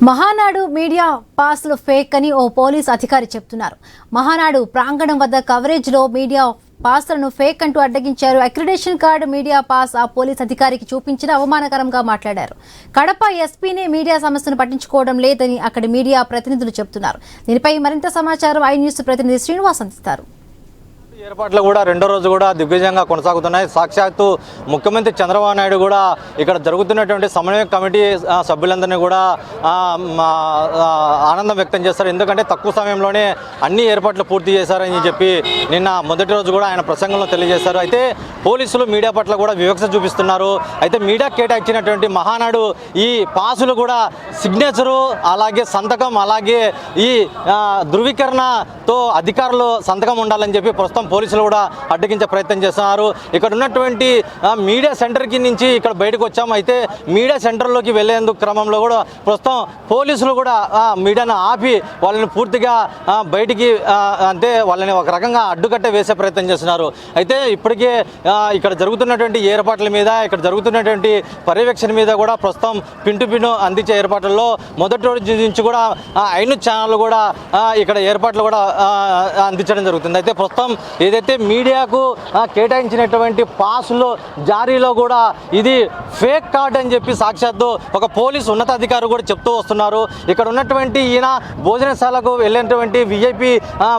Mahanadu media పాస్లు fake అని ఓ police అధికారి చెప్తున్నారు. మహానాడు ప్రాంగణం వద్ద కవరేజ్ లో మీడియా పాస్లను ఫేక్ అంటూ అడ్డగించారు. అక్రిడేషన్ కార్డు మీడియా పాస్ ఆ పోలీస్ అధికారికి చూపించిన అవమానకరంగా మాట్లాడారు. కడప ఎస్పీనే మీడియా సమస్యను పట్టించుకోవడం లేదని అక్కడి మీడియా ప్రతినిధులు చెబుతున్నారు. దీనిపై మరింత సమాచారం ఐ న్యూస్ ప్రతినిధి శ్రీనివాస్ అందిస్తారు. ఏర్పాట్లు కూడా రెండో రోజు కూడా దిగ్విజయంగా కొనసాగుతున్నాయి. సాక్షాత్తు ముఖ్యమంత్రి చంద్రబాబు నాయుడు కూడా ఇక్కడ జరుగుతున్నటువంటి సమన్వయ కమిటీ సభ్యులందరినీ కూడా ఆనందం వ్యక్తం చేస్తారు. ఎందుకంటే తక్కువ సమయంలోనే అన్ని ఏర్పాట్లు పూర్తి చేశారని చెప్పి నిన్న మొదటి రోజు కూడా ఆయన ప్రసంగంలో తెలియజేశారు. అయితే పోలీసులు మీడియా పట్ల కూడా వివక్ష చూపిస్తున్నారు. అయితే మీడియా కేటాయించినటువంటి మహానాడు ఈ పాసులు కూడా సిగ్నేచరు అలాగే సంతకం అలాగే ఈ ధృవీకరణతో అధికారులు సంతకం ఉండాలని చెప్పి ప్రస్తుతం పోలీసులు కూడా అడ్డగించే ప్రయత్నం చేస్తున్నారు. ఇక్కడ ఉన్నటువంటి మీడియా సెంటర్కి నుంచి ఇక్కడ బయటకు వచ్చాము. అయితే మీడియా సెంటర్లోకి వెళ్లేందుకు క్రమంలో కూడా ప్రస్తుతం పోలీసులు కూడా మీడియాను ఆపి వాళ్ళని పూర్తిగా బయటికి అంటే వాళ్ళని ఒక రకంగా అడ్డుకట్ట వేసే ప్రయత్నం చేస్తున్నారు. అయితే ఇప్పటికే ఇక్కడ జరుగుతున్నటువంటి ఏర్పాట్ల మీద ఇక్కడ జరుగుతున్నటువంటి పర్యవేక్షణ మీద కూడా ప్రస్తుతం పిన్ను అందించే ఏర్పాట్లలో మొదటి రోజు నుంచి కూడా ఐను ఛానల్ కూడా ఇక్కడ ఏర్పాట్లు కూడా అందించడం జరుగుతుంది. అయితే ప్రస్తుతం ఏదైతే మీడియాకు కేటాయించినటువంటి పాసులు జారీలో కూడా ఇది ఫేక్ కార్డ్ అని చెప్పి సాక్షాత్తు ఒక పోలీసు ఉన్నతాధికారి కూడా చెప్తూ వస్తున్నారు. ఇక్కడ ఉన్నటువంటి ఈయన భోజనశాలకు వెళ్ళినటువంటి విఐపి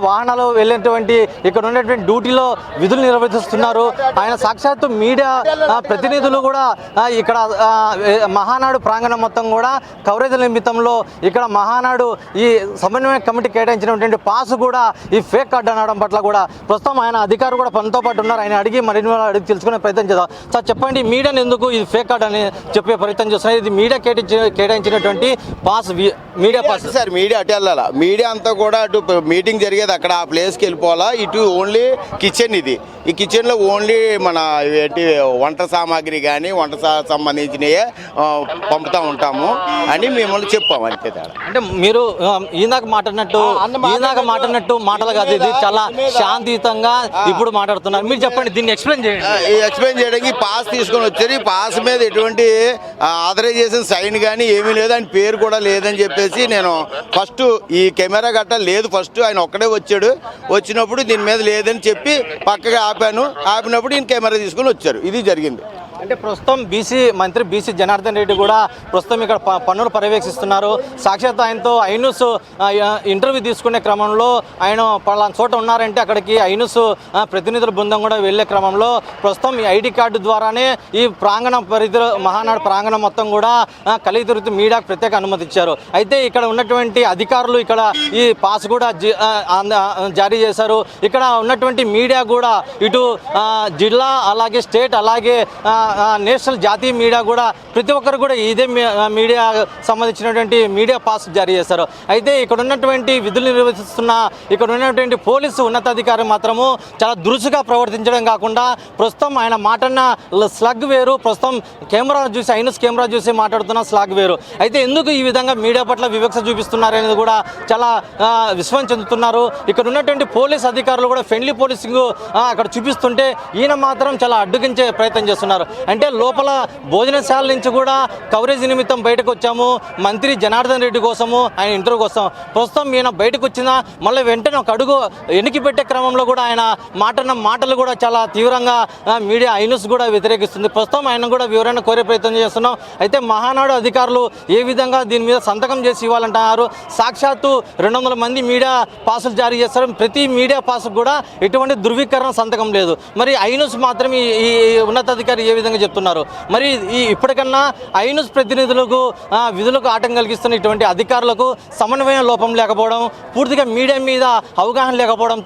వాహనాలు వెళ్ళినటువంటి ఇక్కడ ఉన్నటువంటి డ్యూటీలో విధులు నిర్వహిస్తున్నారు. ఆయన సాక్షాత్తు మీడియా ప్రతినిధులు కూడా ఇక్కడ మహానాడు ప్రాంగణం మొత్తం కూడా కవరేజ్ నిమిత్తంలో ఇక్కడ మహానాడు ఈ సమన్వయ కమిటీ కేటాయించినటువంటి పాసు కూడా ఈ ఫేక్ కార్డు అనడం పట్ల కూడా ప్రస్తుతం ఆయన అధికారులు కూడా పనితో పాటు ఉన్నారు. ఆయన అడిగి మరిన్ని అడిగి తెలుసుకునే ప్రయత్నం చేద్దాం. సార్ చెప్పండి, మీడియాని ఎందుకు ఇది ఫేక్ కార్డ్ అని చెప్పే ప్రయత్నం చేస్తున్నారు? ఇది మీడియా కేటాయించినటువంటి pass media pass. Sir media అటు వెళ్ళాలా, మీడియా అంతా కూడా అటు మీటింగ్ జరిగేది అక్కడ ఆ ప్లేస్కి వెళ్ళిపోవాలా. ఇటు ఓన్లీ కిచెన్, ఇది ఈ కిచెన్లో ఓన్లీ మన ఏంటి వంట సామాగ్రి కానీ వంట సంబంధించినవి పంపుతూ ఉంటాము అని మిమ్మల్ని చెప్పాము అంతే. అంటే మీరు ఈనాక మాట్లాడినట్టు మాటలు కాదు, ఇది చాలా శాంతియుతంగా ఇప్పుడు మాట్లాడుతున్నారు. మీరు చెప్పండి, దీన్ని ఎక్స్ప్లెయిన్ చేయండి. ఎక్స్ప్లెయిన్ చేయడానికి పాస్ తీసుకొని వచ్చారు. ఈ పాస్ మీద ఎటువంటి ఆథరైజేషన్ సైన్ కానీ ఏమీ లేదు, ఆయన పేరు కూడా లేదని చెప్పేసి నేను ఫస్ట్ ఈ కెమెరా గట్ట లేదు, ఫస్ట్ ఆయన ఒక్కడే వచ్చాడు. వచ్చినప్పుడు దీని మీద లేదని చెప్పి పక్కగా ఆపినప్పుడు ఈయన కెమెరా తీసుకొని వచ్చారు. ఇది జరిగింది. అంటే ప్రస్తుతం మంత్రి బీసీ జనార్దన్ రెడ్డి కూడా ప్రస్తుతం ఇక్కడ పన్నులు పర్యవేక్షిస్తున్నారు. సాక్షాత్ ఆయనతో ఐన్యూస్ ఇంటర్వ్యూ తీసుకునే క్రమంలో ఆయన పలానా చోట ఉన్నారంటే అక్కడికి ఐన్యూస్ ప్రతినిధుల బృందం కూడా వెళ్లే క్రమంలో ప్రస్తుతం ఈ ఐడి కార్డు ద్వారానే ఈ ప్రాంగణం పరిధిలో మహానాడు ప్రాంగణం మొత్తం కూడా కలిగి తిరుగుతూ మీడియాకు ప్రత్యేక అనుమతి ఇచ్చారు. అయితే ఇక్కడ ఉన్నటువంటి అధికారులు ఇక్కడ ఈ పాస్ కూడా జారీ చేశారు. ఇక్కడ ఉన్నటువంటి మీడియా కూడా ఇటు జిల్లా అలాగే స్టేట్ అలాగే నేషనల్ జాతీయ మీడియా కూడా ప్రతి ఒక్కరు కూడా ఇదే మీడియా సంబంధించినటువంటి మీడియా పాస్ జారీ చేశారు. అయితే ఇక్కడ ఉన్నటువంటి విధులు నిర్వహిస్తున్న ఇక్కడ ఉన్నటువంటి పోలీసు ఉన్నతాధికారి మాత్రము చాలా దురుసుగా ప్రవర్తించడం కాకుండా ప్రస్తుతం ఆయన మాటన్న స్లగ్ వేరు, ప్రస్తుతం ఐనస్ కెమెరా చూసి మాట్లాడుతున్న స్లాగ్ వేరు. అయితే ఎందుకు ఈ విధంగా మీడియా పట్ల వివక్ష చూపిస్తున్నారు అనేది కూడా చాలా విస్మయం చెందుతున్నారు. ఇక్కడ ఉన్నటువంటి పోలీస్ అధికారులు కూడా ఫ్రెండ్లీ పోలీసింగ్ అక్కడ చూపిస్తుంటే ఈయన మాత్రం చాలా అడ్డుగించే ప్రయత్నం చేస్తున్నారు. అంటే లోపల భోజనశాల నుంచి కూడా కవరేజ్ నిమిత్తం బయటకు వచ్చాము, మంత్రి జనార్దన్ రెడ్డి కోసము ఆయన ఇంటర్వ్యూ కోసం. ప్రస్తుతం ఈయన బయటకు వచ్చినా మళ్ళీ వెంటనే ఒక అడుగు వెనక్కి పెట్టే క్రమంలో కూడా ఆయన మాటలు కూడా చాలా తీవ్రంగా మీడియా ఐన్యూస్ కూడా వ్యతిరేకిస్తుంది. ప్రస్తుతం ఆయన కూడా వివరణ కోరే ప్రయత్నం చేస్తున్నాం. అయితే మహానాడు అధికారులు ఏ విధంగా దీని మీద సంతకం చేసి ఇవ్వాలంటున్నారు. సాక్షాత్తు 200 మంది మీడియా పాసులు జారీ చేస్తారు. ప్రతి మీడియా పాస్ కూడా ఎటువంటి ధృవీకరణ సంతకం లేదు. మరి ఐన్యూస్ మాత్రం ఈ ఉన్నతాధికారి ఏ విధంగా చెప్తున్నారు? మరి ఇప్పటికన్నా ఐన్యూస్ ప్రతినిధులకు విధులకు ఆటంకం కలిగిస్తున్న ఇటువంటి అధికారులకు సమన్వయం లోపం లేకపోవడం, పూర్తిగా మీడియా మీద అవగాహన లేకపోవడంతో